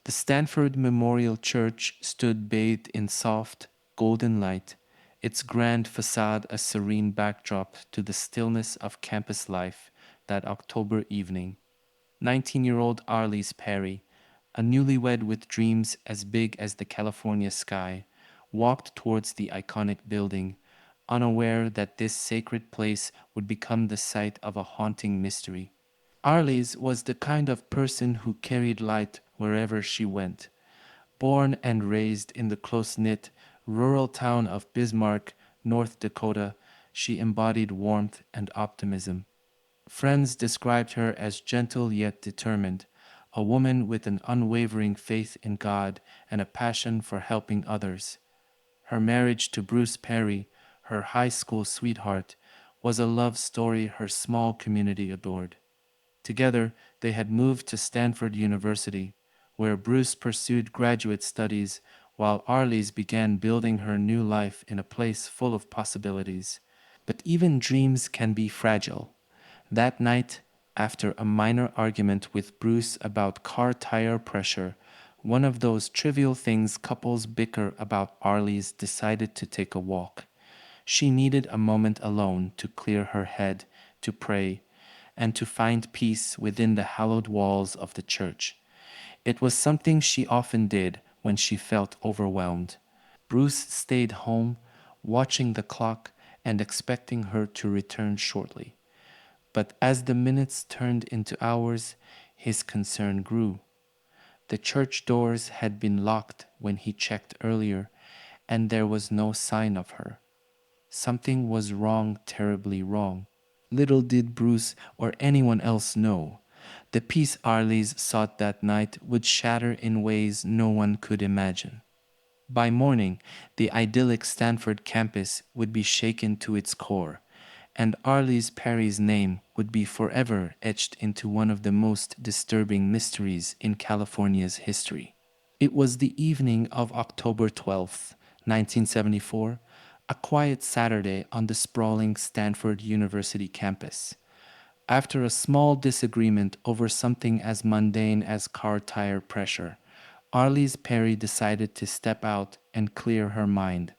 The Stanford Memorial Church stood bathed in soft, golden light, its grand facade a serene backdrop to the stillness of campus life that October evening. 19-year-old Arlis Perry, a newlywed with dreams as big as the California sky, walked towards the iconic building, unaware that this sacred place would become the site of a haunting mystery. Arlis was the kind of person who carried light wherever she went. Born and raised in the close-knit, rural town of Bismarck, North Dakota, she embodied warmth and optimism. Friends described her as gentle yet determined, a woman with an unwavering faith in God and a passion for helping others. Her marriage to Bruce Perry, her high school sweetheart, was a love story her small community adored. Together, they had moved to Stanford University, where Bruce pursued graduate studies while Arlis began building her new life in a place full of possibilities. But even dreams can be fragile. That night, after a minor argument with Bruce about car tire pressure, one of those trivial things couples bicker about, Arlis decided to take a walk. She needed a moment alone to clear her head, to pray, and to find peace within the hallowed walls of the church. It was something she often did when she felt overwhelmed. Bruce stayed home, watching the clock and expecting her to return shortly. But as the minutes turned into hours, his concern grew. The church doors had been locked when he checked earlier, and there was no sign of her. Something was wrong, terribly wrong. Little did Bruce or anyone else know. The peace Arlis sought that night would shatter in ways no one could imagine. By morning, the idyllic Stanford campus would be shaken to its core, and Arlis Perry's name would be forever etched into one of the most disturbing mysteries in California's history. It was the evening of October 12th, 1974, a quiet Saturday on the sprawling Stanford University campus. After a small disagreement over something as mundane as car tire pressure, Arlis Perry decided to step out and clear her mind.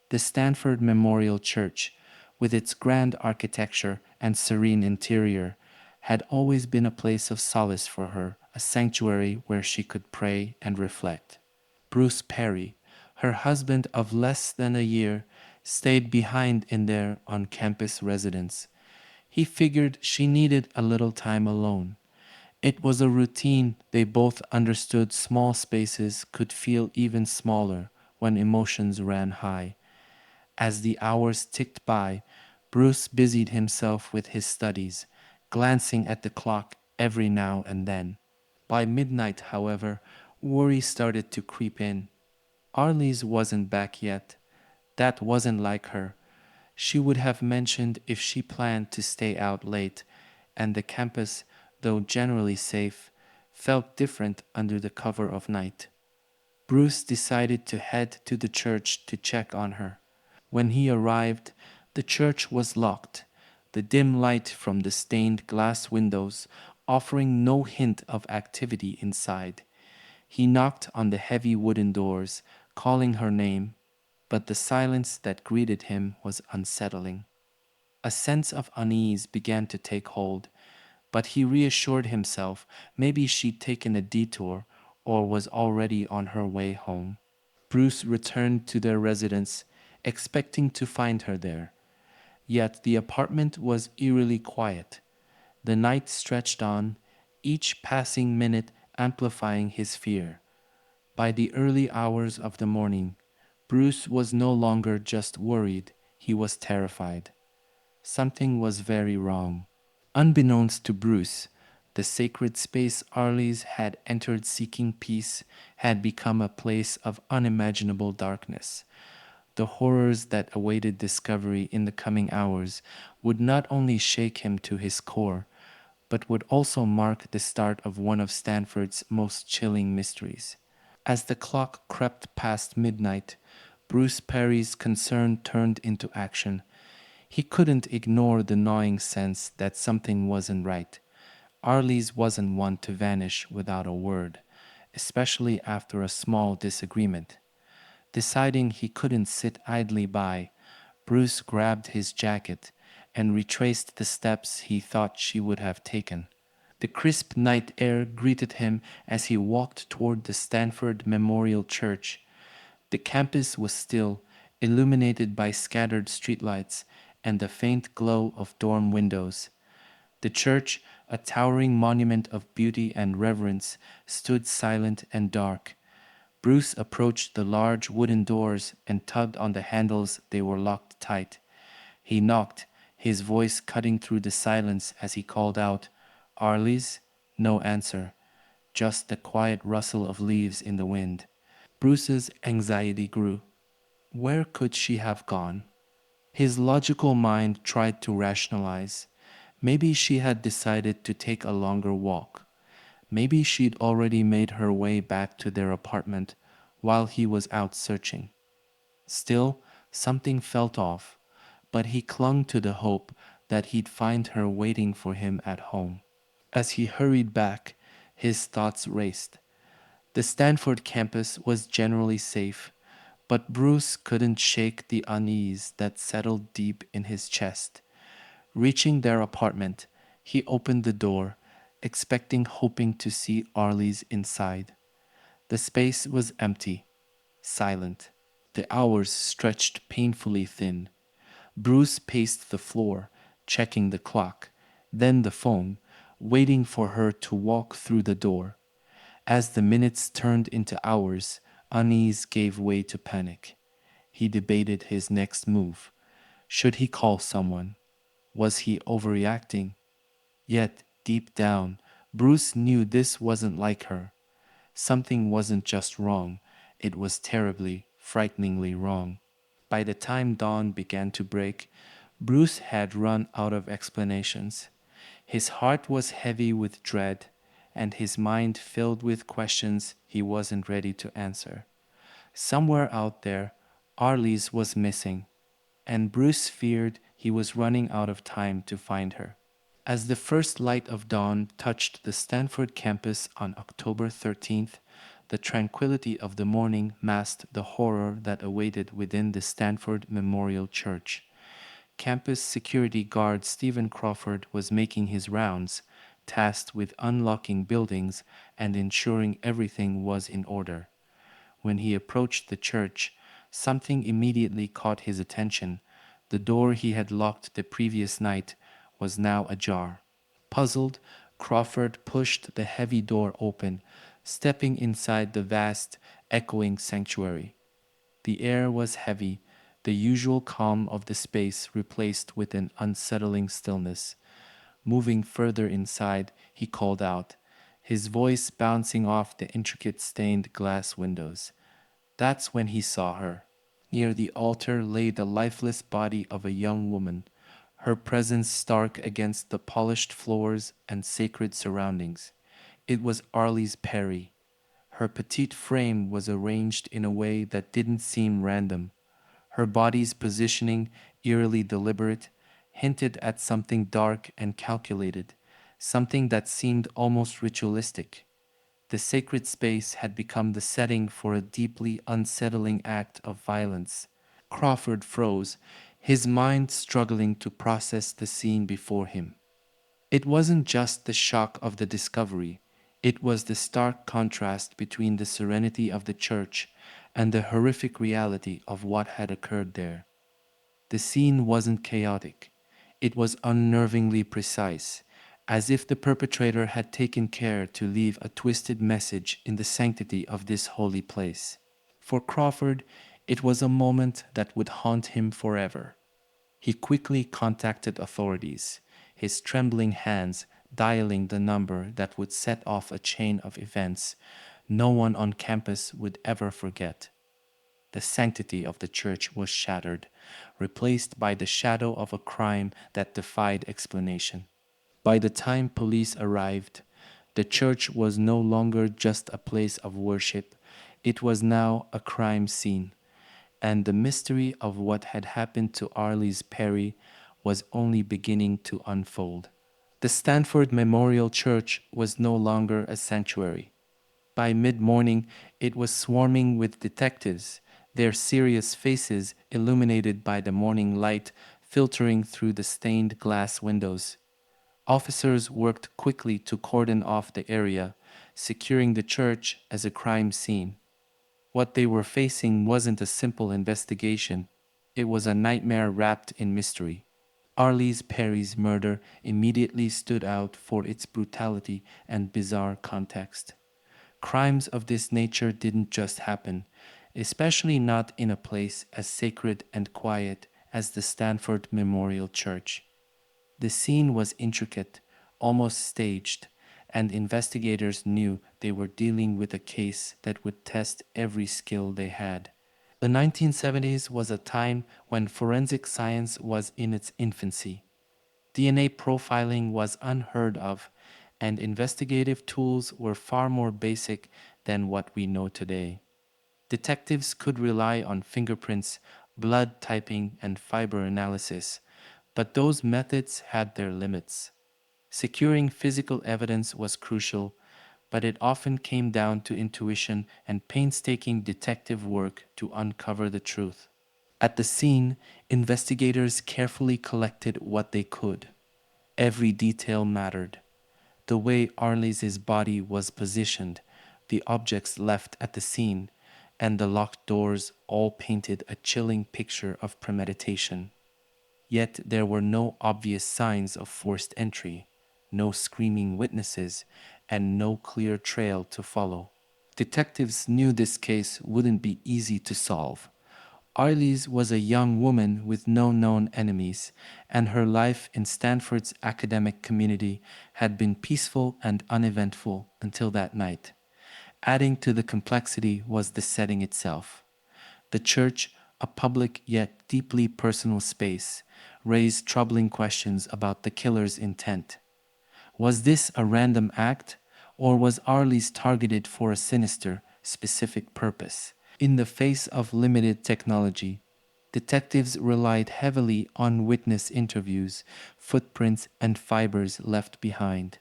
The Stanford Memorial Church, with its grand architecture and serene interior, had always been a place of solace for her, a sanctuary where she could pray and reflect. Bruce Perry, her husband of less than a year, stayed behind in their on-campus residence. He figured she needed a little time alone. It was a routine they both understood. Small spaces could feel even smaller when emotions ran high. As the hours ticked by, Bruce busied himself with his studies, glancing at the clock every now and then. By midnight, however, worry started to creep in. Arlis wasn't back yet. That wasn't like her. She would have mentioned if she planned to stay out late, and the campus, though generally safe, felt different under the cover of night. Bruce decided to head to the church to check on her. When he arrived, the church was locked, the dim light from the stained glass windows offering no hint of activity inside. He knocked on the heavy wooden doors, calling her name, but the silence that greeted him was unsettling. A sense of unease began to take hold, but he reassured himself maybe she'd taken a detour or was already on her way home. Bruce returned to their residence, expecting to find her there. Yet the apartment was eerily quiet. The night stretched on, each passing minute amplifying his fear. By the early hours of the morning, Bruce was no longer just worried, he was terrified. Something was very wrong. Unbeknownst to Bruce, the sacred space Arlis had entered seeking peace had become a place of unimaginable darkness. The horrors that awaited discovery in the coming hours would not only shake him to his core, but would also mark the start of one of Stanford's most chilling mysteries. As the clock crept past midnight, Bruce Perry's concern turned into action. He couldn't ignore the gnawing sense that something wasn't right. Arlis wasn't one to vanish without a word, especially after a small disagreement. Deciding he couldn't sit idly by, Bruce grabbed his jacket and retraced the steps he thought she would have taken. The crisp night air greeted him as he walked toward the Stanford Memorial Church. The campus was still, illuminated by scattered streetlights and the faint glow of dorm windows. The church, a towering monument of beauty and reverence, stood silent and dark. Bruce approached the large wooden doors and tugged on the handles. They were locked tight. He knocked, his voice cutting through the silence as he called out, "Arlis?" No answer, just the quiet rustle of leaves in the wind. Bruce's anxiety grew. Where could she have gone? His logical mind tried to rationalize. Maybe she had decided to take a longer walk. Maybe she'd already made her way back to their apartment while he was out searching. Still, something felt off, but he clung to the hope that he'd find her waiting for him at home. As he hurried back, his thoughts raced. The Stanford campus was generally safe, but Bruce couldn't shake the unease that settled deep in his chest. Reaching their apartment, he opened the door, hoping to see Arlis inside. The space was empty, silent. The hours stretched painfully thin. Bruce paced the floor, checking the clock, then the phone, waiting for her to walk through the door. As the minutes turned into hours, unease gave way to panic. He debated his next move. Should he call someone? Was he overreacting? Yet, deep down, Bruce knew this wasn't like her. Something wasn't just wrong, it was terribly, frighteningly wrong. By the time dawn began to break, Bruce had run out of explanations. His heart was heavy with dread, and his mind filled with questions he wasn't ready to answer. Somewhere out there, Arlis was missing, and Bruce feared he was running out of time to find her. As the first light of dawn touched the Stanford campus on October 13th, the tranquility of the morning masked the horror that awaited within the Stanford Memorial Church. Campus security guard Stephen Crawford was making his rounds, tasked with unlocking buildings and ensuring everything was in order. When he approached the church, something immediately caught his attention. The door he had locked the previous night was now ajar. Puzzled, Crawford pushed the heavy door open, stepping inside the vast, echoing sanctuary. The air was heavy, the usual calm of the space replaced with an unsettling stillness. Moving further inside, he called out, his voice bouncing off the intricate stained glass windows. That's when he saw her. Near the altar lay the lifeless body of a young woman, her presence stark against the polished floors and sacred surroundings. It was Arlis Perry. Her petite frame was arranged in a way that didn't seem random. Her body's positioning, eerily deliberate, hinted at something dark and calculated, something that seemed almost ritualistic. The sacred space had become the setting for a deeply unsettling act of violence. Crawford froze, his mind struggling to process the scene before him. It wasn't just the shock of the discovery, it was the stark contrast between the serenity of the church and the horrific reality of what had occurred there. The scene wasn't chaotic, it was unnervingly precise, as if the perpetrator had taken care to leave a twisted message in the sanctity of this holy place. For Crawford, it was a moment that would haunt him forever. He quickly contacted authorities, his trembling hands dialing the number that would set off a chain of events no one on campus would ever forget. The sanctity of the church was shattered, replaced by the shadow of a crime that defied explanation. By the time police arrived, the church was no longer just a place of worship, it was now a crime scene, and the mystery of what had happened to Arlis Perry was only beginning to unfold. The Stanford Memorial Church was no longer a sanctuary. By mid-morning, it was swarming with detectives, their serious faces illuminated by the morning light filtering through the stained glass windows. Officers worked quickly to cordon off the area, securing the church as a crime scene. What they were facing wasn't a simple investigation, it was a nightmare wrapped in mystery. Arlis Perry's murder immediately stood out for its brutality and bizarre context. Crimes of this nature didn't just happen, especially not in a place as sacred and quiet as the Stanford Memorial Church. The scene was intricate, almost staged, and investigators knew they were dealing with a case that would test every skill they had. The 1970s was a time when forensic science was in its infancy. DNA profiling was unheard of, and investigative tools were far more basic than what we know today. Detectives could rely on fingerprints, blood typing, and fiber analysis, but those methods had their limits. Securing physical evidence was crucial, but it often came down to intuition and painstaking detective work to uncover the truth. At the scene, investigators carefully collected what they could. Every detail mattered. The way Arles's body was positioned, the objects left at the scene, and the locked doors all painted a chilling picture of premeditation. Yet there were no obvious signs of forced entry, no screaming witnesses, and no clear trail to follow. Detectives knew this case wouldn't be easy to solve. Arlis was a young woman with no known enemies, and her life in Stanford's academic community had been peaceful and uneventful until that night. Adding to the complexity was the setting itself. The church, a public yet deeply personal space, raised troubling questions about the killer's intent. Was this a random act, or was Arlis targeted for a sinister, specific purpose? In the face of limited technology, detectives relied heavily on witness interviews, footprints, and fibers left behind.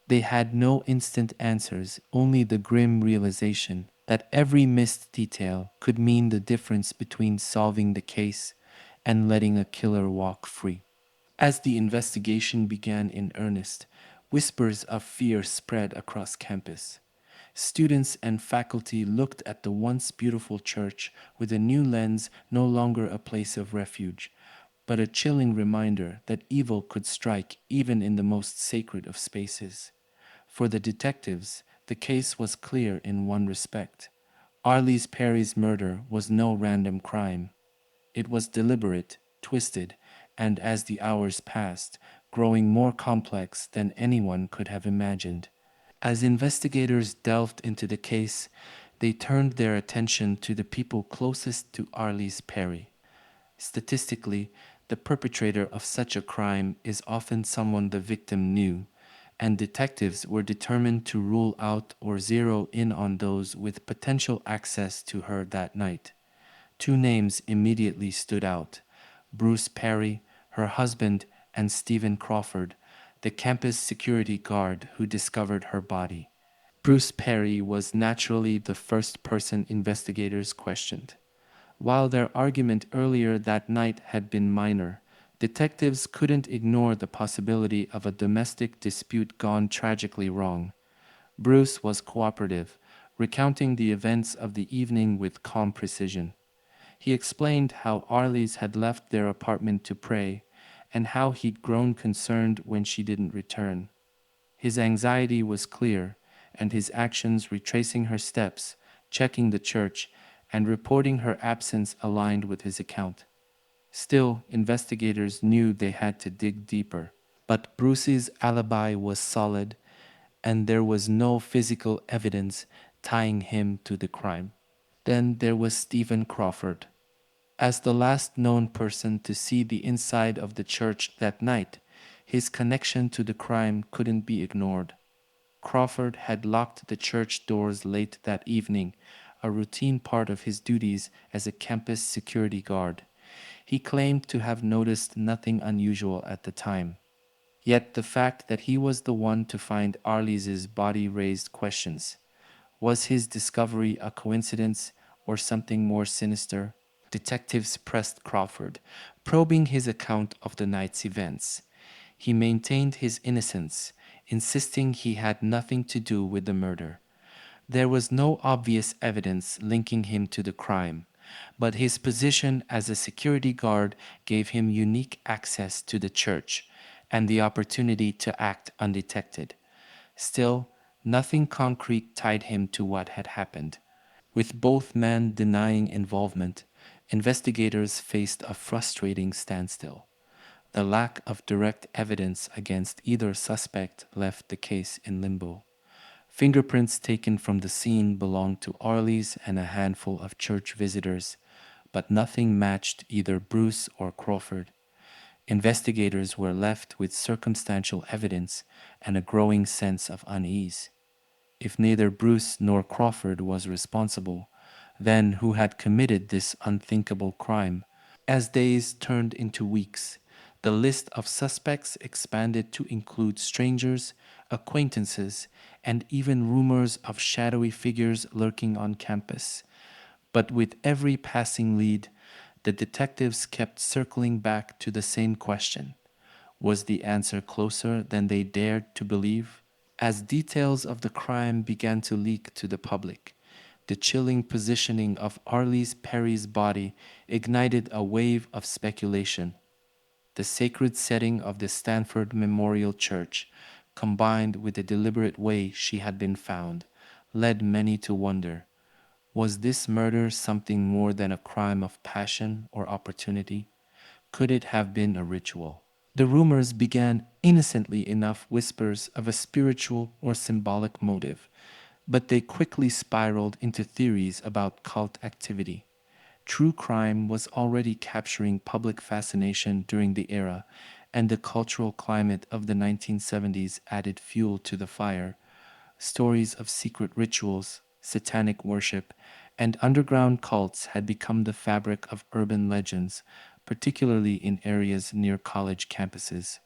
They had no instant answers, only the grim realization that every missed detail could mean the difference between solving the case and letting a killer walk free. As the investigation began in earnest, whispers of fear spread across campus. Students and faculty looked at the once beautiful church with a new lens, no longer a place of refuge, but a chilling reminder that evil could strike even in the most sacred of spaces. For the detectives, the case was clear in one respect. Arlis Perry's murder was no random crime. It was deliberate, twisted, and as the hours passed, growing more complex than anyone could have imagined. As investigators delved into the case, they turned their attention to the people closest to Arlis Perry. Statistically, the perpetrator of such a crime is often someone the victim knew, and detectives were determined to rule out or zero in on those with potential access to her that night. Two names immediately stood out: Bruce Perry, her husband, and Stephen Crawford, the campus security guard who discovered her body. Bruce Perry was naturally the first person investigators questioned. While their argument earlier that night had been minor, detectives couldn't ignore the possibility of a domestic dispute gone tragically wrong. Bruce was cooperative, recounting the events of the evening with calm precision. He explained how Arlis had left their apartment to pray, and how he'd grown concerned when she didn't return. His anxiety was clear, and his actions retracing her steps, checking the church, and reporting her absence aligned with his account. Still, investigators knew they had to dig deeper. But Bruce's alibi was solid, and there was no physical evidence tying him to the crime. Then there was Stephen Crawford. As the last known person to see the inside of the church that night, his connection to the crime couldn't be ignored. Crawford had locked the church doors late that evening, a routine part of his duties as a campus security guard. He claimed to have noticed nothing unusual at the time. Yet the fact that he was the one to find Arlis's body raised questions. Was his discovery a coincidence or something more sinister? Detectives pressed Crawford, probing his account of the night's events. He maintained his innocence, insisting he had nothing to do with the murder. There was no obvious evidence linking him to the crime, but his position as a security guard gave him unique access to the church and the opportunity to act undetected. Still, nothing concrete tied him to what had happened. With both men denying involvement, investigators faced a frustrating standstill. The lack of direct evidence against either suspect left the case in limbo. Fingerprints taken from the scene belonged to Arlis and a handful of church visitors, but nothing matched either Bruce or Crawford. Investigators were left with circumstantial evidence and a growing sense of unease. If neither Bruce nor Crawford was responsible, then who had committed this unthinkable crime? As days turned into weeks, the list of suspects expanded to include strangers, acquaintances, and even rumors of shadowy figures lurking on campus. But with every passing lead, the detectives kept circling back to the same question. Was the answer closer than they dared to believe? As details of the crime began to leak to the public, the chilling positioning of Arlis Perry's body ignited a wave of speculation. The sacred setting of the Stanford Memorial Church, combined with the deliberate way she had been found, led many to wonder, was this murder something more than a crime of passion or opportunity? Could it have been a ritual? The rumors began innocently enough whispers of a spiritual or symbolic motive, but they quickly spiraled into theories about cult activity. True crime was already capturing public fascination during the era, and the cultural climate of the 1970s added fuel to the fire. Stories of secret rituals, satanic worship, and underground cults had become the fabric of urban legends, particularly in areas near college campuses.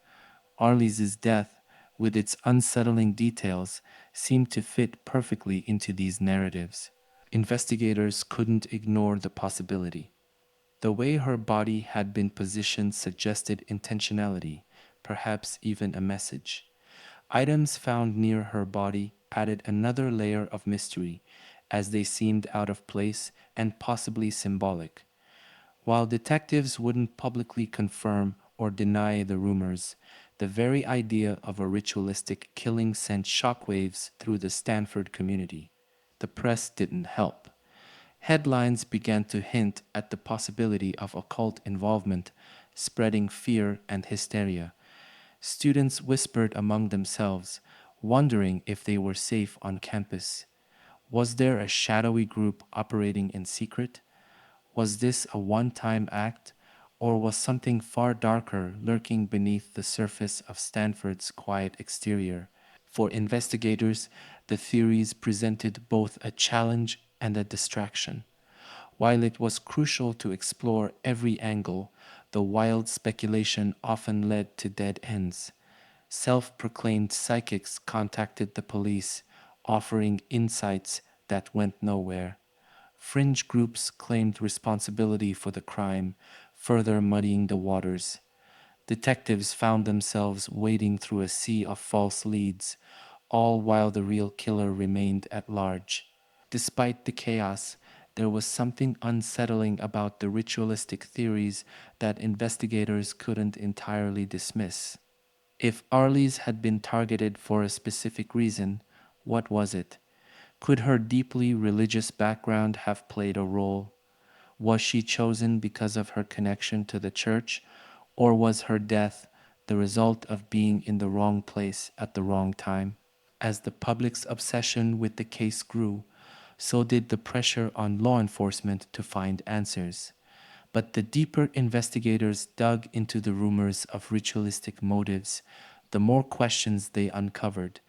Arles's death, with its unsettling details, seemed to fit perfectly into these narratives. Investigators couldn't ignore the possibility. The way her body had been positioned suggested intentionality, perhaps even a message. Items found near her body added another layer of mystery, as they seemed out of place and possibly symbolic. While detectives wouldn't publicly confirm or deny the rumors, the very idea of a ritualistic killing sent shockwaves through the Stanford community. The press didn't help. Headlines began to hint at the possibility of occult involvement, spreading fear and hysteria. Students whispered among themselves, wondering if they were safe on campus. Was there a shadowy group operating in secret? Was this a one time act, or was something far darker lurking beneath the surface of Stanford's quiet exterior? For investigators, the theories presented both a challenge and a distraction. While it was crucial to explore every angle, the wild speculation often led to dead ends. Self proclaimed psychics contacted the police, offering insights that went nowhere. Fringe groups claimed responsibility for the crime, further muddying the waters. Detectives found themselves wading through a sea of false leads, all while the real killer remained at large. Despite the chaos, there was something unsettling about the ritualistic theories that investigators couldn't entirely dismiss. If Arlis had been targeted for a specific reason, what was it? Could her deeply religious background have played a role? Was she chosen because of her connection to the church, or was her death the result of being in the wrong place at the wrong time? As the public's obsession with the case grew, so did the pressure on law enforcement to find answers. But the deeper investigators dug into the rumors of ritualistic motives, the more questions they uncovered,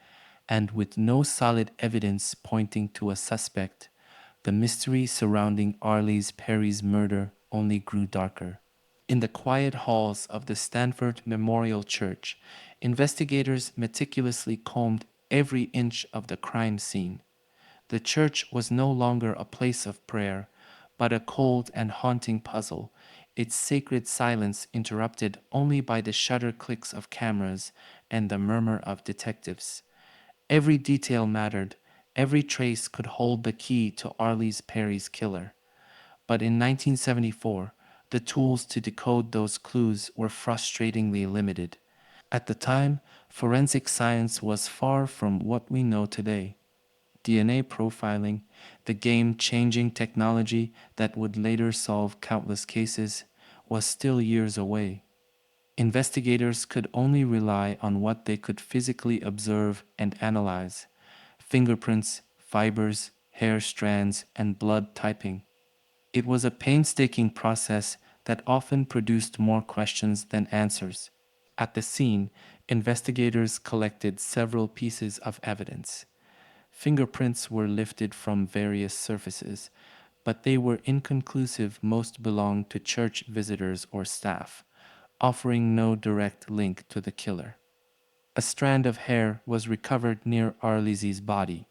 and with no solid evidence pointing to a suspect, the mystery surrounding Arlis Perry's murder only grew darker. In the quiet halls of the Stanford Memorial Church, investigators meticulously combed every inch of the crime scene. The church was no longer a place of prayer, but a cold and haunting puzzle, its sacred silence interrupted only by the shutter clicks of cameras and the murmur of detectives. Every detail mattered, every trace could hold the key to Arlis Perry's killer. But in 1974, the tools to decode those clues were frustratingly limited. At the time, forensic science was far from what we know today. DNA profiling, the game changing technology that would later solve countless cases, was still years away. Investigators could only rely on what they could physically observe and analyze: fingerprints, fibers, hair strands, and blood typing. It was a painstaking process that often produced more questions than answers. At the scene, investigators collected several pieces of evidence. Fingerprints were lifted from various surfaces, but they were inconclusive. Most belonged to church visitors or staff, offering no direct link to the killer. A strand of hair was recovered near Arlisi's body,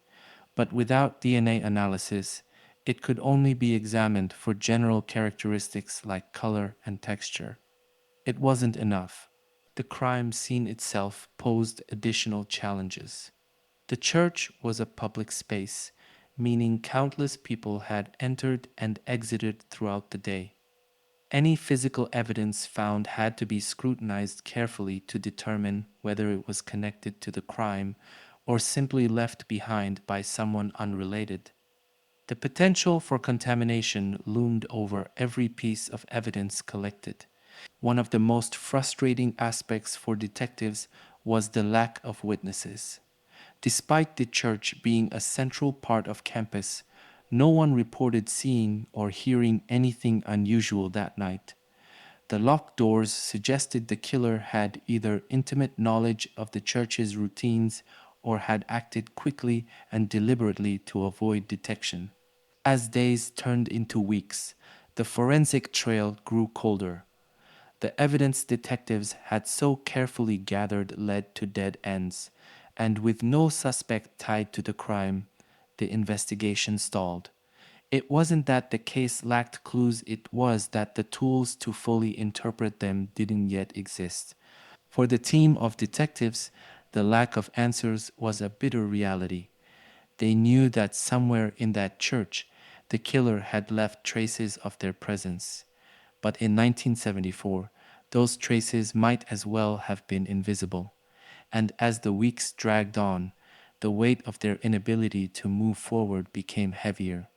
but without DNA analysis, it could only be examined for general characteristics like color and texture. It wasn't enough. The crime scene itself posed additional challenges. The church was a public space, meaning countless people had entered and exited throughout the day. Any physical evidence found had to be scrutinized carefully to determine whether it was connected to the crime or simply left behind by someone unrelated. The potential for contamination loomed over every piece of evidence collected. One of the most frustrating aspects for detectives was the lack of witnesses. Despite the church being a central part of campus, no one reported seeing or hearing anything unusual that night. The locked doors suggested the killer had either intimate knowledge of the church's routines or had acted quickly and deliberately to avoid detection. As days turned into weeks, the forensic trail grew colder. The evidence detectives had so carefully gathered led to dead ends, and with no suspect tied to the crime, the investigation stalled. It wasn't that the case lacked clues, it was that the tools to fully interpret them didn't yet exist. For the team of detectives, the lack of answers was a bitter reality. They knew that somewhere in that church, the killer had left traces of their presence. But in 1974, those traces might as well have been invisible. And as the weeks dragged on, the weight of their inability to move forward became heavier.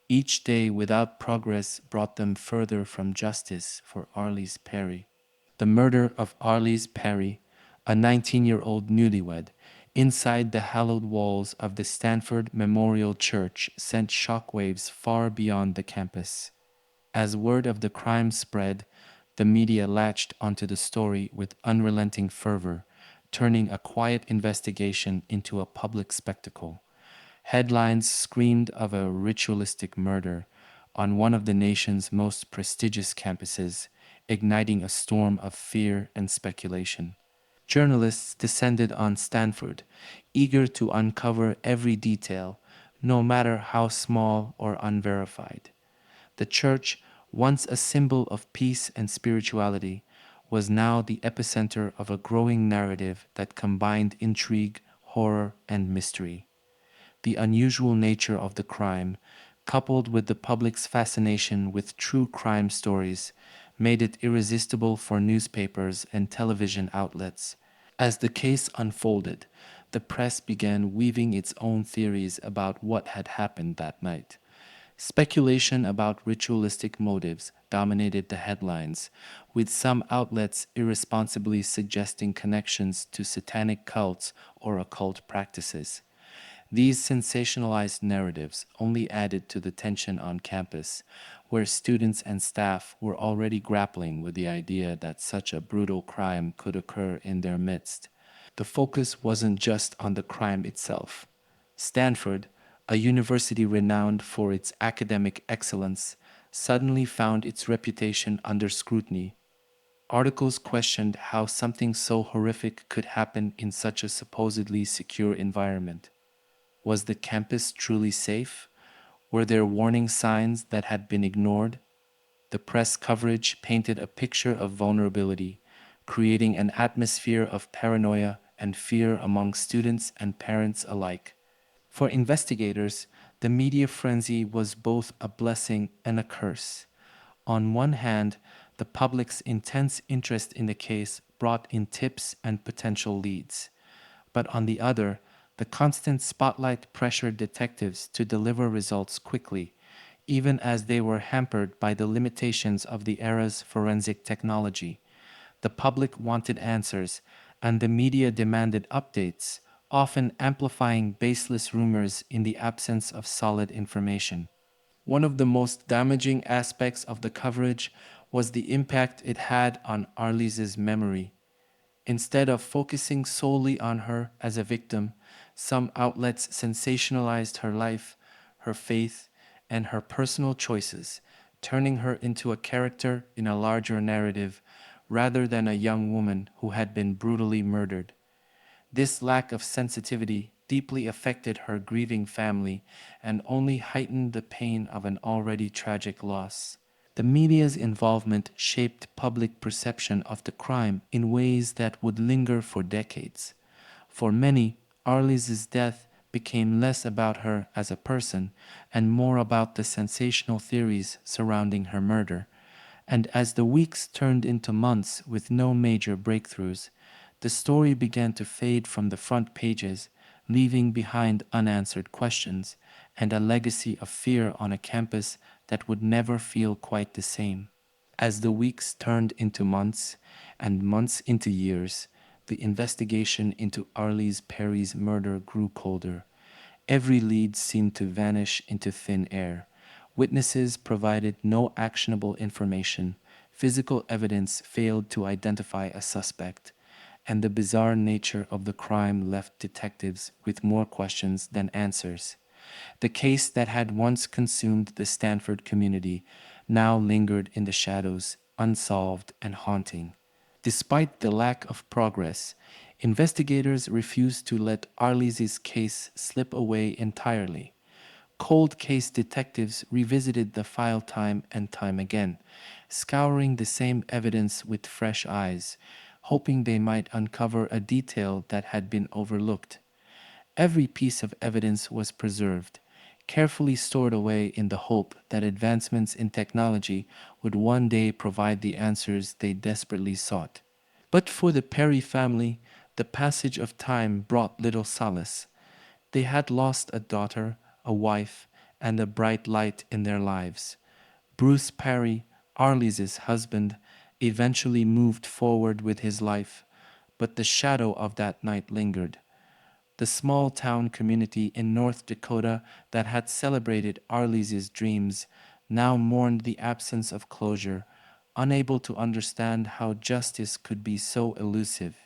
Each day without progress brought them further from justice for Arlis Perry. The murder of Arlis Perry, a 19-year-old newlywed, inside the hallowed walls of the Stanford Memorial Church sent shockwaves far beyond the campus. As word of the crime spread, the media latched onto the story with unrelenting fervor, turning a quiet investigation into a public spectacle. Headlines screamed of a ritualistic murder on one of the nation's most prestigious campuses, igniting a storm of fear and speculation. Journalists descended on Stanford, eager to uncover every detail, no matter how small or unverified. The church, once a symbol of peace and spirituality, was now the epicenter of a growing narrative that combined intrigue, horror, and mystery. The unusual nature of the crime, coupled with the public's fascination with true crime stories, made it irresistible for newspapers and television outlets. As the case unfolded, the press began weaving its own theories about what had happened that night. Speculation about ritualistic motives dominated the headlines, with some outlets irresponsibly suggesting connections to satanic cults or occult practices. These sensationalized narratives only added to the tension on campus, where students and staff were already grappling with the idea that such a brutal crime could occur in their midst. The focus wasn't just on the crime itself. Stanford, a university renowned for its academic excellence, suddenly found its reputation under scrutiny. Articles questioned how something so horrific could happen in such a supposedly secure environment. Was the campus truly safe? Were there warning signs that had been ignored? The press coverage painted a picture of vulnerability, creating an atmosphere of paranoia and fear among students and parents alike. For investigators, the media frenzy was both a blessing and a curse. On one hand, the public's intense interest in the case brought in tips and potential leads. But on the other, the constant spotlight pressured detectives to deliver results quickly, even as they were hampered by the limitations of the era's forensic technology. The public wanted answers, and the media demanded updates, often amplifying baseless rumors in the absence of solid information. One of the most damaging aspects of the coverage was the impact it had on Arlis's memory. Instead of focusing solely on her as a victim, some outlets sensationalized her life, her faith, and her personal choices, turning her into a character in a larger narrative rather than a young woman who had been brutally murdered. This lack of sensitivity deeply affected her grieving family and only heightened the pain of an already tragic loss. The media's involvement shaped public perception of the crime in ways that would linger for decades. For many, Arlys's death became less about her as a person and more about the sensational theories surrounding her murder. And as the weeks turned into months with no major breakthroughs, the story began to fade from the front pages, leaving behind unanswered questions and a legacy of fear on a campus that would never feel quite the same. As the weeks turned into months and months into years, the investigation into Arlis Perry's murder grew colder. Every lead seemed to vanish into thin air. Witnesses provided no actionable information. Physical evidence failed to identify a suspect, and the bizarre nature of the crime left detectives with more questions than answers. The case that had once consumed the Stanford community now lingered in the shadows, unsolved and haunting. Despite the lack of progress, investigators refused to let Arlys's case slip away entirely. Cold case detectives revisited the file time and time again, scouring the same evidence with fresh eyes, hoping they might uncover a detail that had been overlooked. Every piece of evidence was preserved, carefully stored away in the hope that advancements in technology would one day provide the answers they desperately sought. But for the Perry family, the passage of time brought little solace. They had lost a daughter, a wife, and a bright light in their lives. Bruce Perry, Arlys's husband, eventually moved forward with his life, but the shadow of that night lingered. The small town community in North Dakota that had celebrated Arlys's dreams now mourned the absence of closure, unable to understand how justice could be so elusive.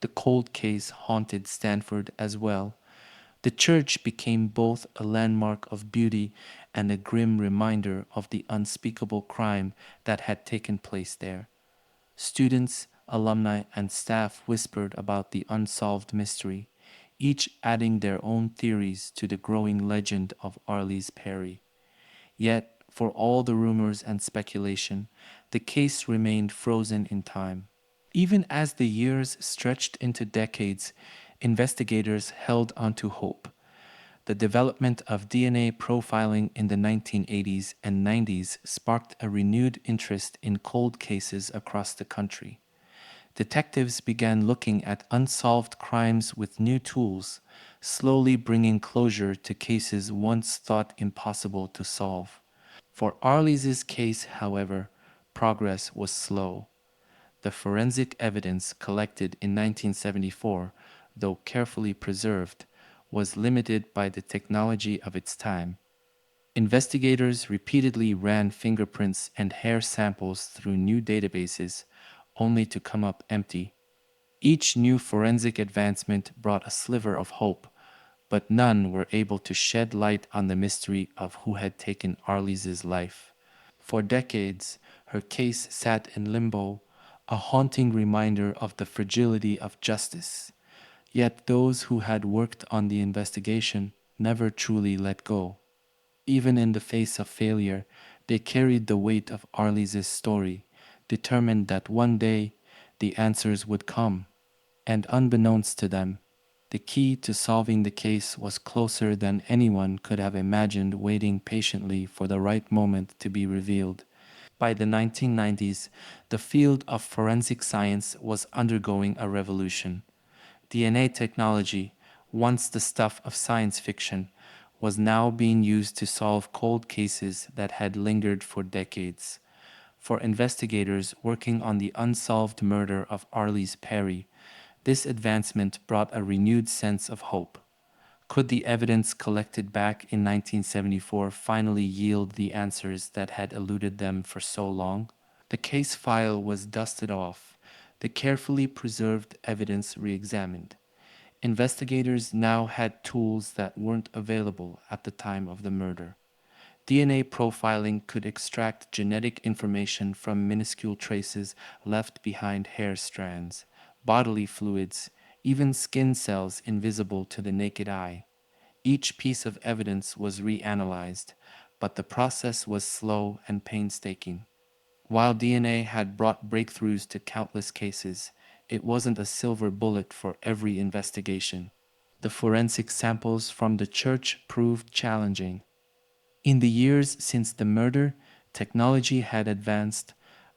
The cold case haunted Stanford as well. The church became both a landmark of beauty and a grim reminder of the unspeakable crime that had taken place there. Students, alumni, and staff whispered about the unsolved mystery, each adding their own theories to the growing legend of Arlis Perry. Yet, for all the rumors and speculation, the case remained frozen in time. Even as the years stretched into decades, investigators held onto hope. The development of DNA profiling in the 1980s and 90s sparked a renewed interest in cold cases across the country. Detectives began looking at unsolved crimes with new tools, slowly bringing closure to cases once thought impossible to solve. For Arlys's case, however, progress was slow. The forensic evidence collected in 1974, though carefully preserved, was limited by the technology of its time. Investigators repeatedly ran fingerprints and hair samples through new databases, only to come up empty. Each new forensic advancement brought a sliver of hope, but none were able to shed light on the mystery of who had taken Arlys's life. For decades, her case sat in limbo, a haunting reminder of the fragility of justice. Yet those who had worked on the investigation never truly let go. Even in the face of failure, they carried the weight of Arlis's story, determined that one day the answers would come. And unbeknownst to them, the key to solving the case was closer than anyone could have imagined, waiting patiently for the right moment to be revealed. By the 1990s, the field of forensic science was undergoing a revolution. DNA technology, once the stuff of science fiction, was now being used to solve cold cases that had lingered for decades. For investigators working on the unsolved murder of Arlis Perry, this advancement brought a renewed sense of hope. Could the evidence collected back in 1974 finally yield the answers that had eluded them for so long? The case file was dusted off, the carefully preserved evidence re examined. Investigators now had tools that weren't available at the time of the murder. DNA profiling could extract genetic information from minuscule traces left behind hair strands, bodily fluids, even skin cells invisible to the naked eye. Each piece of evidence was reanalyzed, but the process was slow and painstaking. While DNA had brought breakthroughs to countless cases, it wasn't a silver bullet for every investigation. The forensic samples from the church proved challenging. In the years since the murder, technology had advanced,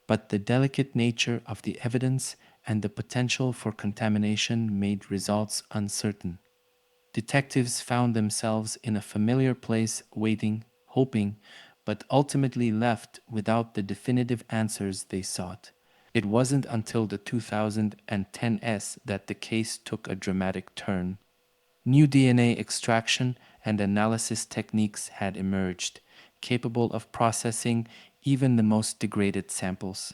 but the delicate nature of the evidence and the potential for contamination made results uncertain. Detectives found themselves in a familiar place, waiting, hoping, but ultimately left without the definitive answers they sought. It wasn't until the 2010s that the case took a dramatic turn. New DNA extraction and analysis techniques had emerged, capable of processing even the most degraded samples.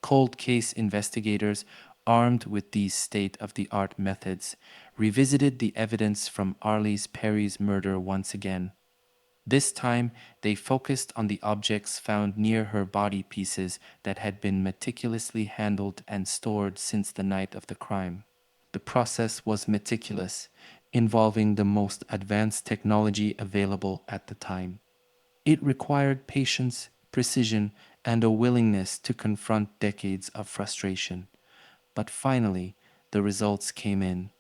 Cold case investigators, armed with these state of the art methods, revisited the evidence from Arlis Perry's murder once again. This time, they focused on the objects found near her body pieces that had been meticulously handled and stored since the night of the crime. The process was meticulous, involving the most advanced technology available at the time. It required patience, precision, and a willingness to confront decades of frustration. But finally, the results came in.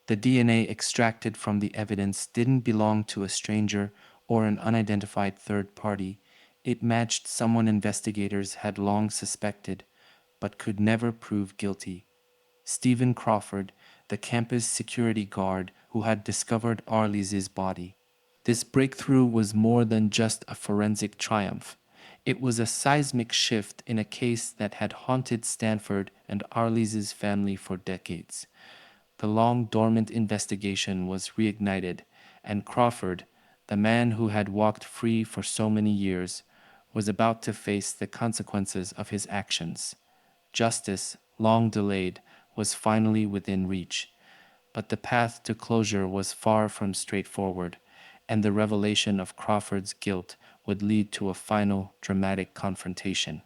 The DNA extracted from the evidence didn't belong to a stranger or an unidentified third party. It matched someone investigators had long suspected, but could never prove guilty. Stephen Crawford, the campus security guard who had discovered Arlis's body. This breakthrough was more than just a forensic triumph. It was a seismic shift in a case that had haunted Stanford and Arlis's family for decades. The long dormant investigation was reignited, and Crawford, the man who had walked free for so many years, was about to face the consequences of his actions. Justice, long delayed, was finally within reach, but the path to closure was far from straightforward, and the revelation of Crawford's guilt would lead to a final dramatic confrontation.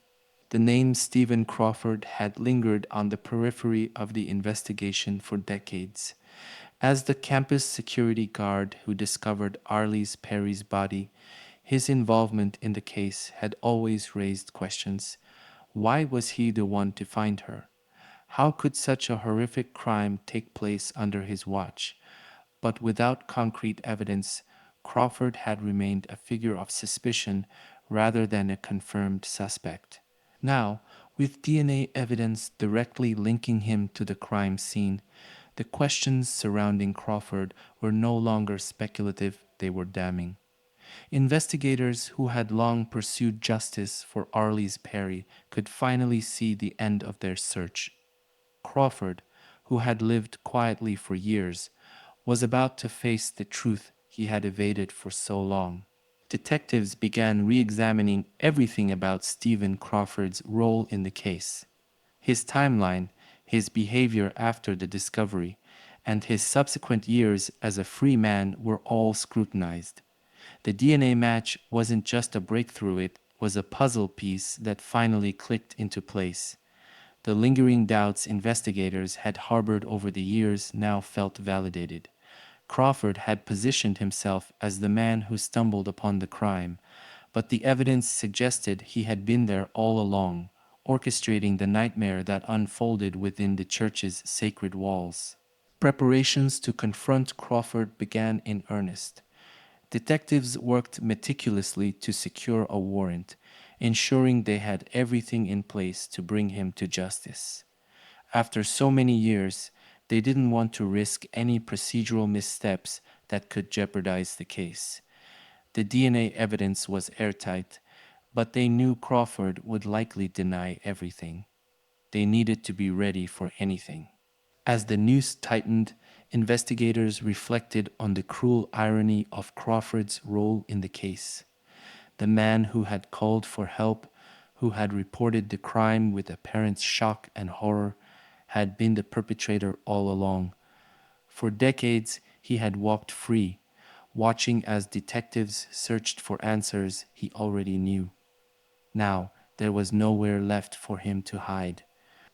The name Stephen Crawford had lingered on the periphery of the investigation for decades. As the campus security guard who discovered Arlis Perry's body, his involvement in the case had always raised questions. Why was he the one to find her? How could such a horrific crime take place under his watch? But without concrete evidence, Crawford had remained a figure of suspicion rather than a confirmed suspect. Now, with DNA evidence directly linking him to the crime scene, the questions surrounding Crawford were no longer speculative, they were damning. Investigators who had long pursued justice for Arlis Perry could finally see the end of their search. Crawford, who had lived quietly for years, was about to face the truth he had evaded for so long. Detectives began re examining everything about Stephen Crawford's role in the case. His timeline, his behavior after the discovery, and his subsequent years as a free man were all scrutinized. The DNA match wasn't just a breakthrough, it was a puzzle piece that finally clicked into place. The lingering doubts investigators had harbored over the years now felt validated. Crawford had positioned himself as the man who stumbled upon the crime, but the evidence suggested he had been there all along, orchestrating the nightmare that unfolded within the church's sacred walls. Preparations to confront Crawford began in earnest. Detectives worked meticulously to secure a warrant, ensuring they had everything in place to bring him to justice. After so many years, they didn't want to risk any procedural missteps that could jeopardize the case. The DNA evidence was airtight, but they knew Crawford would likely deny everything. They needed to be ready for anything. As the noose tightened, investigators reflected on the cruel irony of Crawford's role in the case. The man who had called for help, who had reported the crime with apparent shock and horror, had been the perpetrator all along. For decades, he had walked free, watching as detectives searched for answers he already knew. Now, there was nowhere left for him to hide.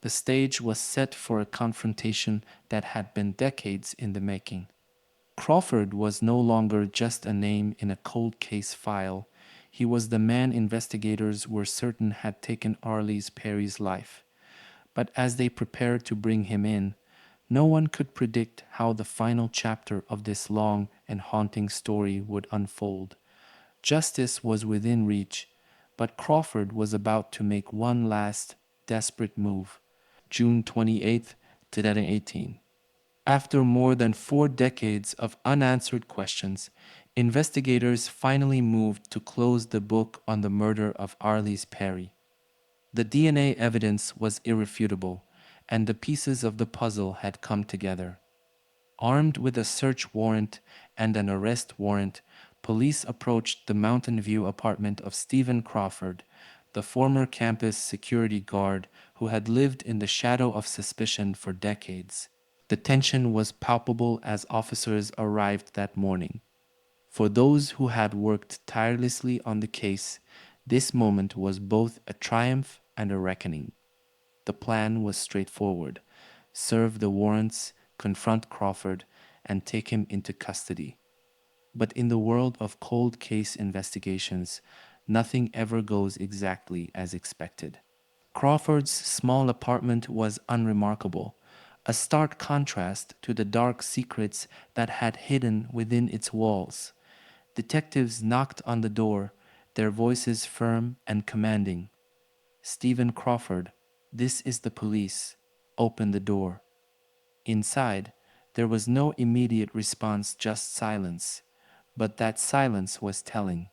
The stage was set for a confrontation that had been decades in the making. Crawford was no longer just a name in a cold case file. He was the man investigators were certain had taken Arlis Perry's life. But as they prepared to bring him in, no one could predict how the final chapter of this long and haunting story would unfold. Justice was within reach, but Crawford was about to make one last, desperate move. June 28, 2018. After more than 4 decades of unanswered questions, investigators finally moved to close the book on the murder of Arlis Perry. The DNA evidence was irrefutable, and the pieces of the puzzle had come together. Armed with a search warrant and an arrest warrant, police approached the Mountain View apartment of Stephen Crawford, the former campus security guard who had lived in the shadow of suspicion for decades. The tension was palpable as officers arrived that morning. For those who had worked tirelessly on the case, this moment was both a triumph and a reckoning. The plan was straightforward: serve the warrants, confront Crawford, and take him into custody. But in the world of cold case investigations, nothing ever goes exactly as expected. Crawford's small apartment was unremarkable, a stark contrast to the dark secrets that had hidden within its walls. Detectives knocked on the door, their voices firm and commanding. "Stephen Crawford, this is the police. Open the door." Inside, there was no immediate response, just silence. But that silence was telling.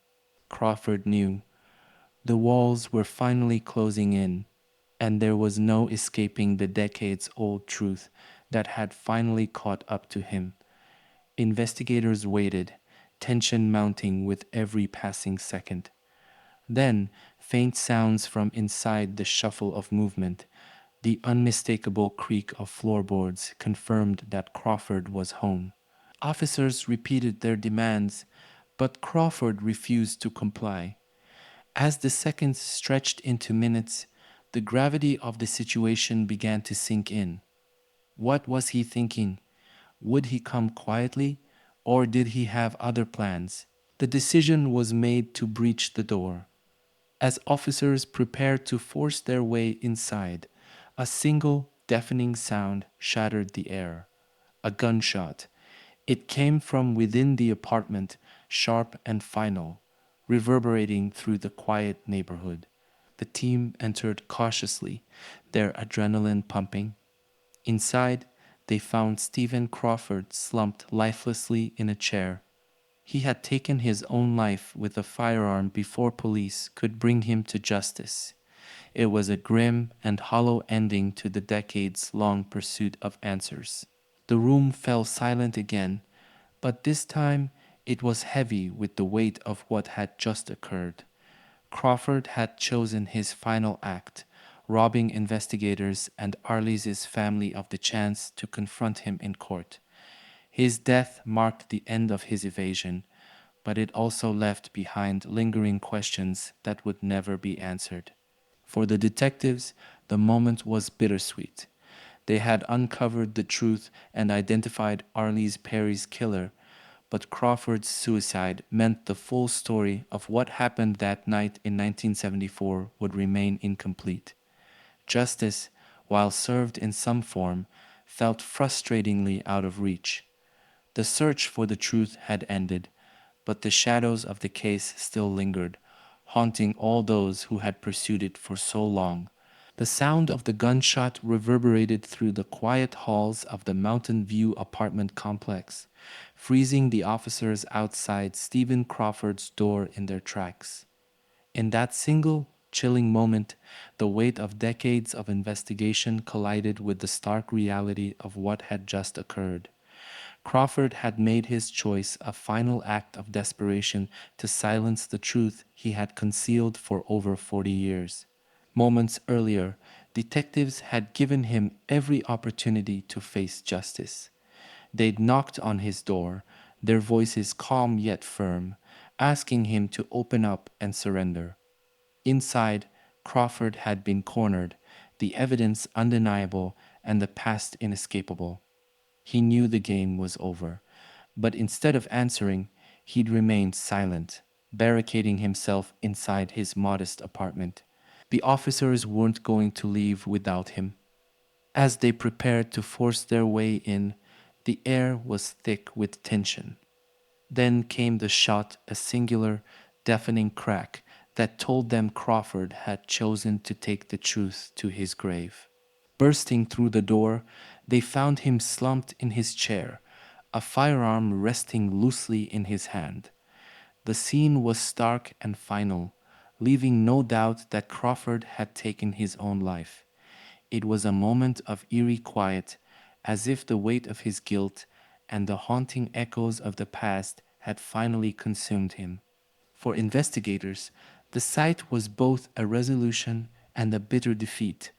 Crawford knew. The walls were finally closing in, and there was no escaping the decades-old truth that had finally caught up to him. Investigators waited, tension mounting with every passing second. Then, faint sounds from inside, the shuffle of movement, the unmistakable creak of floorboards confirmed that Crawford was home. Officers repeated their demands, but Crawford refused to comply. As the seconds stretched into minutes, the gravity of the situation began to sink in. What was he thinking? Would he come quietly, or did he have other plans? The decision was made to breach the door. As officers prepared to force their way inside, a single deafening sound shattered the air. A gunshot. It came from within the apartment, sharp and final, reverberating through the quiet neighborhood. The team entered cautiously, their adrenaline pumping. Inside, they found Stephen Crawford slumped lifelessly in a chair. He had taken his own life with a firearm before police could bring him to justice. It was a grim and hollow ending to the decades-long pursuit of answers. The room fell silent again, but this time it was heavy with the weight of what had just occurred. Crawford had chosen his final act, robbing investigators and Arlis's family of the chance to confront him in court. His death marked the end of his evasion, but it also left behind lingering questions that would never be answered. For the detectives, the moment was bittersweet. They had uncovered the truth and identified Arlis Perry's killer, but Crawford's suicide meant the full story of what happened that night in 1974 would remain incomplete. Justice, while served in some form, felt frustratingly out of reach. The search for the truth had ended, but the shadows of the case still lingered, haunting all those who had pursued it for so long. The sound of the gunshot reverberated through the quiet halls of the Mountain View apartment complex, freezing the officers outside Stephen Crawford's door in their tracks. In that single, chilling moment, the weight of decades of investigation collided with the stark reality of what had just occurred. Crawford had made his choice a final act of desperation to silence the truth he had concealed for over 40 years. Moments earlier, detectives had given him every opportunity to face justice. They'd knocked on his door, their voices calm yet firm, asking him to open up and surrender. Inside, Crawford had been cornered, the evidence undeniable and the past inescapable. He knew the game was over, but instead of answering, he'd remained silent, barricading himself inside his modest apartment. The officers weren't going to leave without him. As they prepared to force their way in, the air was thick with tension. Then came the shot, a singular, deafening crack that told them Crawford had chosen to take the truth to his grave. Bursting through the door, they found him slumped in his chair, a firearm resting loosely in his hand. The scene was stark and final, leaving no doubt that Crawford had taken his own life. It was a moment of eerie quiet, as if the weight of his guilt and the haunting echoes of the past had finally consumed him. For investigators, the sight was both a resolution and a bitter defeat.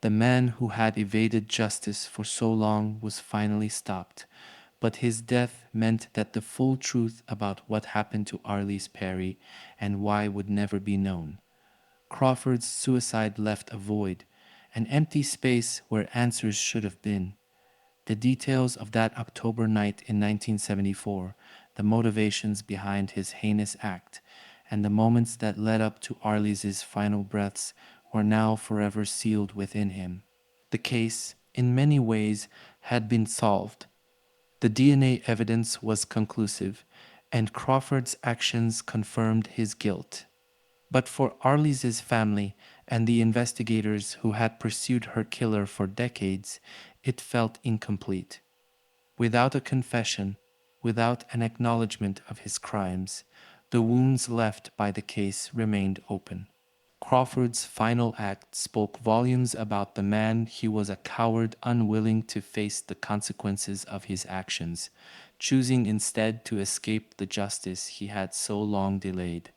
The man who had evaded justice for so long was finally stopped, but his death meant that the full truth about what happened to Arlis Perry and why would never be known. Crawford's suicide left a void, an empty space where answers should have been. The details of that October night in 1974, the motivations behind his heinous act, and the moments that led up to Arlis's final breaths were now forever sealed within him. The case, in many ways, had been solved. The DNA evidence was conclusive, and Crawford's actions confirmed his guilt. But for Arlis's family and the investigators who had pursued her killer for decades, it felt incomplete. Without a confession, without an acknowledgement of his crimes, the wounds left by the case remained open. Crawford's final act spoke volumes about the man. He was a coward unwilling to face the consequences of his actions, choosing instead to escape the justice he had so long delayed.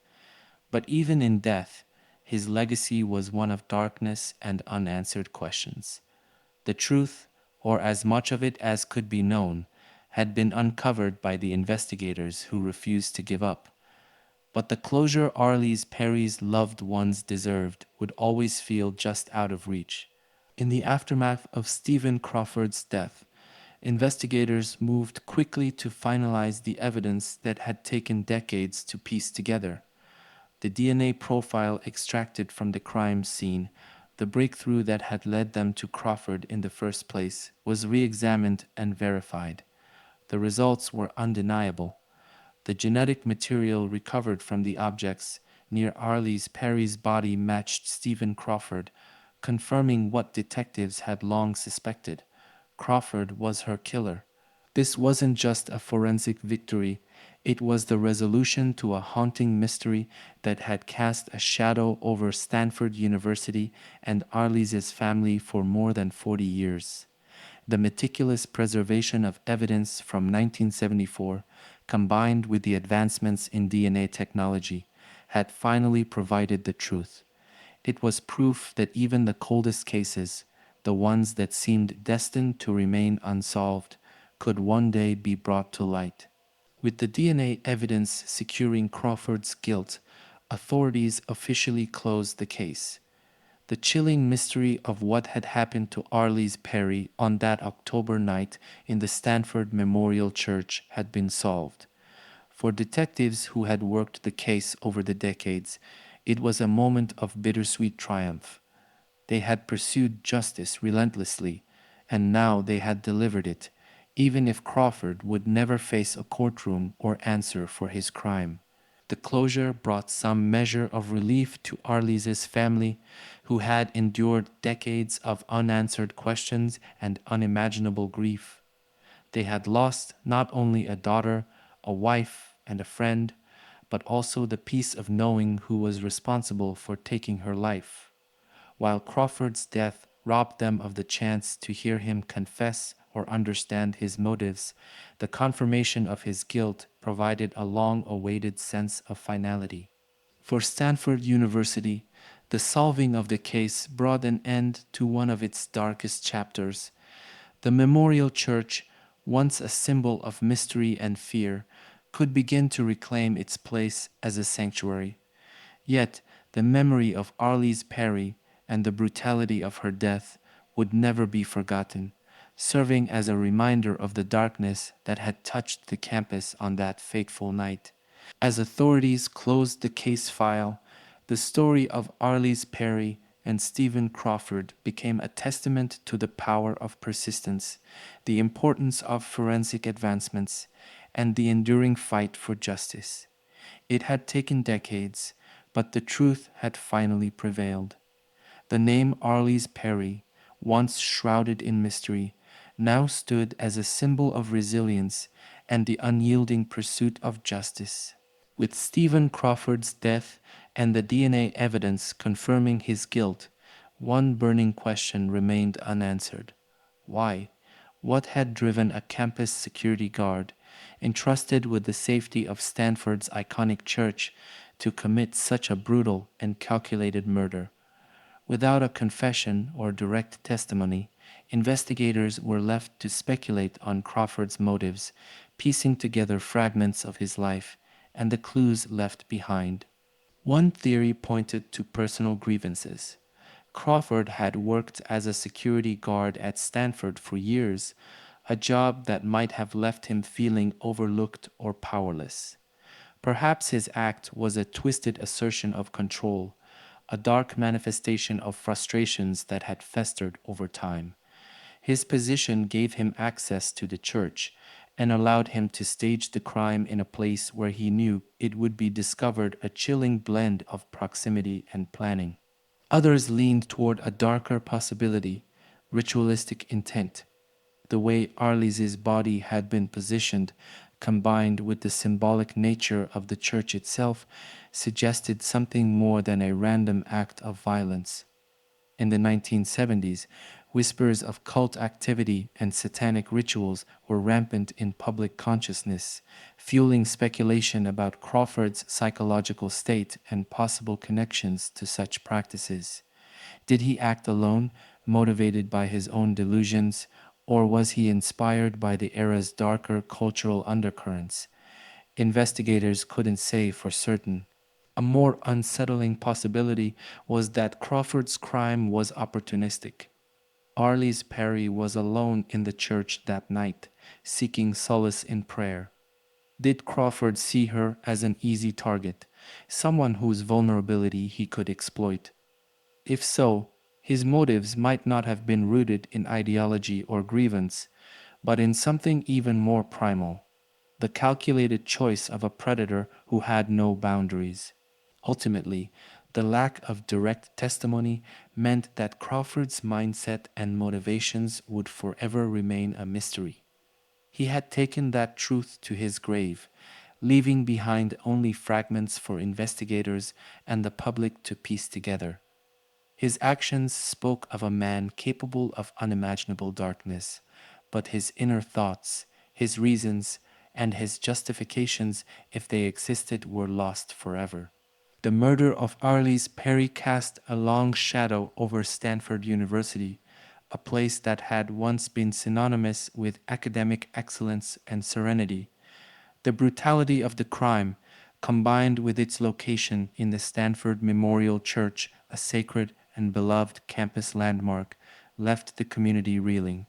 But even in death, his legacy was one of darkness and unanswered questions. The truth, or as much of it as could be known, had been uncovered by the investigators who refused to give up. But the closure Arlis Perry's loved ones deserved would always feel just out of reach. In the aftermath of Stephen Crawford's death, investigators moved quickly to finalize the evidence that had taken decades to piece together. The DNA profile extracted from the crime scene, the breakthrough that had led them to Crawford in the first place, was re-examined and verified. The results were undeniable. The genetic material recovered from the objects near Arlis Perry's body matched Stephen Crawford, confirming what detectives had long suspected. Crawford was her killer. This wasn't just a forensic victory, it was the resolution to a haunting mystery that had cast a shadow over Stanford University and Arlis's family for more than 40 years. The meticulous preservation of evidence from 1974, combined with the advancements in DNA technology, had finally provided the truth. It was proof that even the coldest cases, the ones that seemed destined to remain unsolved, could one day be brought to light. With the DNA evidence securing Crawford's guilt, authorities officially closed the case. The chilling mystery of what had happened to Arlis Perry on that October night in the Stanford Memorial Church had been solved. For detectives who had worked the case over the decades, it was a moment of bittersweet triumph. They had pursued justice relentlessly, and now they had delivered it, even if Crawford would never face a courtroom or answer for his crime. The closure brought some measure of relief to Arlise's family, who had endured decades of unanswered questions and unimaginable grief. They had lost not only a daughter, a wife, and a friend, but also the peace of knowing who was responsible for taking her life. While Crawford's death robbed them of the chance to hear him confess or understand his motives, the confirmation of his guilt provided a long awaited sense of finality. For Stanford University, the solving of the case brought an end to one of its darkest chapters. The Memorial Church, once a symbol of mystery and fear, could begin to reclaim its place as a sanctuary. Yet, the memory of Arlis Perry and the brutality of her death would never be forgotten, serving as a reminder of the darkness that had touched the campus on that fateful night. As authorities closed the case file, the story of Arlis Perry and Stephen Crawford became a testament to the power of persistence, the importance of forensic advancements, and the enduring fight for justice. It had taken decades, but the truth had finally prevailed. The name Arlis Perry, once shrouded in mystery, now stood as a symbol of resilience and the unyielding pursuit of justice. With Stephen Crawford's death and the DNA evidence confirming his guilt, one burning question remained unanswered. Why? What had driven a campus security guard, entrusted with the safety of Stanford's iconic church, to commit such a brutal and calculated murder? Without a confession or direct testimony, investigators were left to speculate on Crawford's motives, piecing together fragments of his life and the clues left behind. One theory pointed to personal grievances. Crawford had worked as a security guard at Stanford for years, a job that might have left him feeling overlooked or powerless. Perhaps his act was a twisted assertion of control, a dark manifestation of frustrations that had festered over time. His position gave him access to the church and allowed him to stage the crime in a place where he knew it would be discovered, a chilling blend of proximity and planning. Others leaned toward a darker possibility, ritualistic intent. The way Arlis's body had been positioned, combined with the symbolic nature of the church itself, suggested something more than a random act of violence. In the 1970s, whispers of cult activity and satanic rituals were rampant in public consciousness, fueling speculation about Crawford's psychological state and possible connections to such practices. Did he act alone, motivated by his own delusions, or was he inspired by the era's darker cultural undercurrents? Investigators couldn't say for certain. A more unsettling possibility was that Crawford's crime was opportunistic. Arlis Perry was alone in the church that night, seeking solace in prayer. Did Crawford see her as an easy target, someone whose vulnerability he could exploit? If so, his motives might not have been rooted in ideology or grievance, but in something even more primal, the calculated choice of a predator who had no boundaries. Ultimately, the lack of direct testimony meant that Crawford's mindset and motivations would forever remain a mystery. He had taken that truth to his grave, leaving behind only fragments for investigators and the public to piece together. His actions spoke of a man capable of unimaginable darkness, but his inner thoughts, his reasons, and his justifications, if they existed, were lost forever. The murder of Arlis Perry cast a long shadow over Stanford University, a place that had once been synonymous with academic excellence and serenity. The brutality of the crime, combined with its location in the Stanford Memorial Church, a sacred and beloved campus landmark left the community reeling.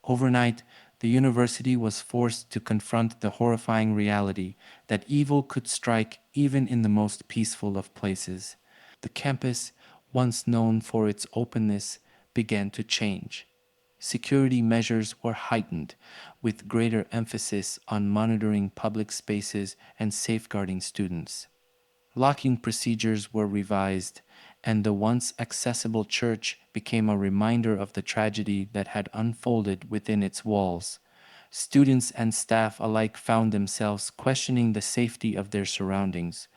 Overnight, the university was forced to confront the horrifying reality that evil could strike even in the most peaceful of places. The campus, once known for its openness, began to change. Security measures were heightened, with greater emphasis on monitoring public spaces and safeguarding students. Locking procedures were revised, and the once accessible church became a reminder of the tragedy that had unfolded within its walls. Students and staff alike found themselves questioning the safety of their surroundings,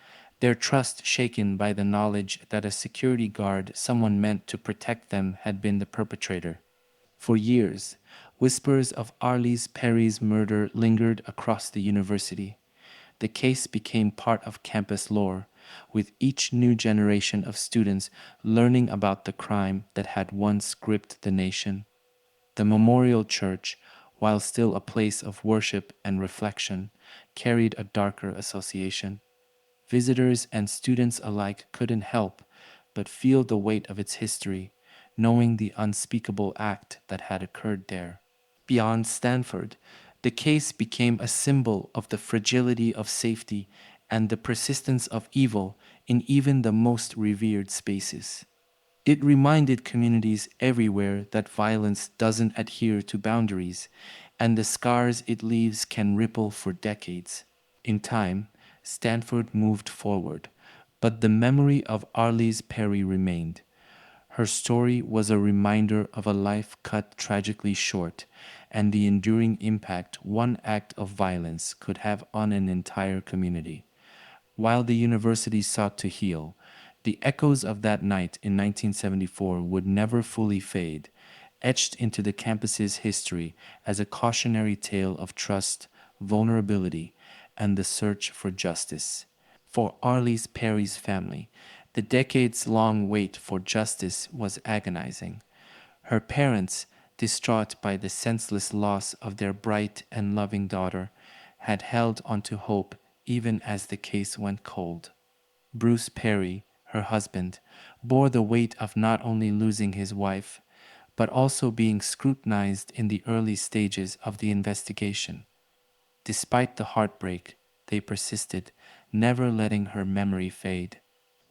their trust shaken by the knowledge that a security guard someone meant to protect them had been the perpetrator. For years, whispers of Arlis Perry's murder lingered across the university. The case became part of campus lore, with each new generation of students learning about the crime that had once gripped the nation. The Memorial Church, while still a place of worship and reflection, carried a darker association. Visitors and students alike couldn't help but feel the weight of its history, knowing the unspeakable act that had occurred there. Beyond Stanford, the case became a symbol of the fragility of safety and the persistence of evil in even the most revered spaces. It reminded communities everywhere that violence doesn't adhere to boundaries, and the scars it leaves can ripple for decades. In time, Stanford moved forward, but the memory of Arlis Perry remained. Her story was a reminder of a life cut tragically short and the enduring impact one act of violence could have on an entire community. While the university sought to heal, the echoes of that night in 1974 would never fully fade, etched into the campus's history as a cautionary tale of trust, vulnerability, and the search for justice. For Arlis Perry's family, the decades long wait for justice was agonizing. Her parents, distraught by the senseless loss of their bright and loving daughter, had held onto hope even as the case went cold. Bruce Perry, her husband, bore the weight of not only losing his wife, but also being scrutinized in the early stages of the investigation. Despite the heartbreak, they persisted, never letting her memory fade.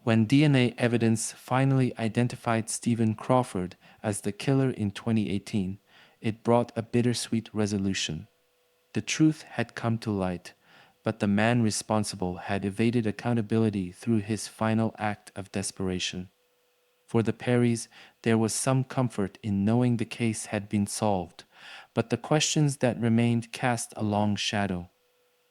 When DNA evidence finally identified Stephen Crawford as the killer in 2018, it brought a bittersweet resolution. The truth had come to light, but the man responsible had evaded accountability through his final act of desperation. For the Perrys, there was some comfort in knowing the case had been solved, but the questions that remained cast a long shadow.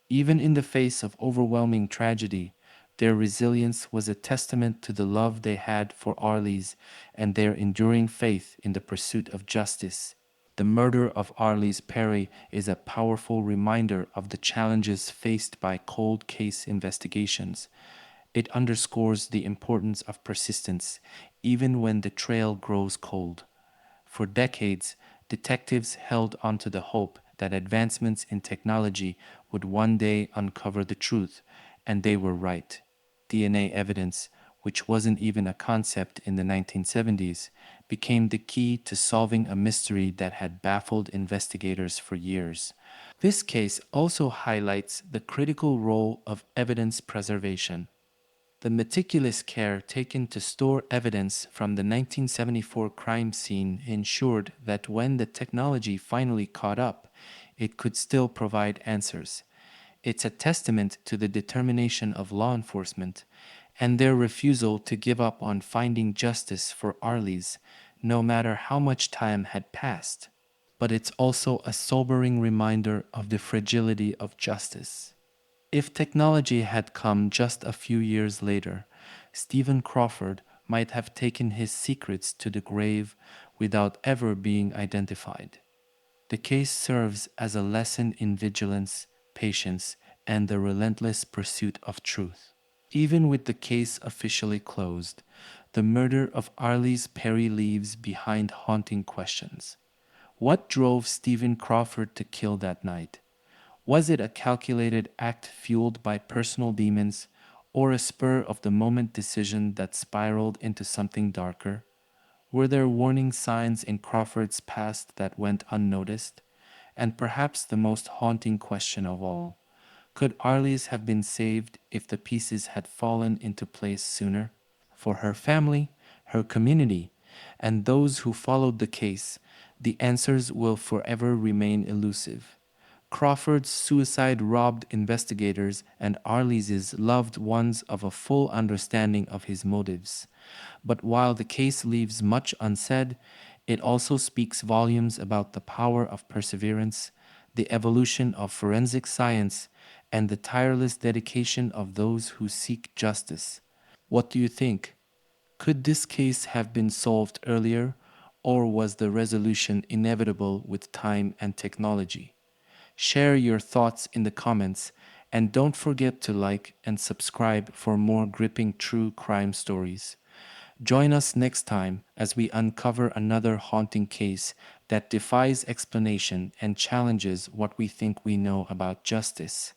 Even in the face of overwhelming tragedy, their resilience was a testament to the love they had for Arlis and their enduring faith in the pursuit of justice. The murder of Arlis Perry is a powerful reminder of the challenges faced by cold case investigations. It underscores the importance of persistence, even when the trail grows cold. For decades, detectives held onto the hope that advancements in technology would one day uncover the truth, and they were right. DNA evidence, which wasn't even a concept in the 1970s, became the key to solving a mystery that had baffled investigators for years. This case also highlights the critical role of evidence preservation. The meticulous care taken to store evidence from the 1974 crime scene ensured that when the technology finally caught up, it could still provide answers. It's a testament to the determination of law enforcement and their refusal to give up on finding justice for Arlis, no matter how much time had passed. But it's also a sobering reminder of the fragility of justice. If technology had come just a few years later, Stephen Crawford might have taken his secrets to the grave without ever being identified. The case serves as a lesson in vigilance, patience, and the relentless pursuit of truth. Even with the case officially closed, the murder of Arlis Perry leaves behind haunting questions. What drove Stephen Crawford to kill that night? Was it a calculated act fueled by personal demons, or a spur of the moment decision that spiraled into something darker? Were there warning signs in Crawford's past that went unnoticed? And perhaps the most haunting question of all, could Arlis have been saved if the pieces had fallen into place sooner? For her family, her community, and those who followed the case, the answers will forever remain elusive. Crawford's suicide robbed investigators and Arlis's loved ones of a full understanding of his motives. But while the case leaves much unsaid, it also speaks volumes about the power of perseverance, the evolution of forensic science, and the tireless dedication of those who seek justice. What do you think? Could this case have been solved earlier, or was the resolution inevitable with time and technology? Share your thoughts in the comments, and don't forget to like and subscribe for more gripping true crime stories. Join us next time as we uncover another haunting case that defies explanation and challenges what we think we know about justice.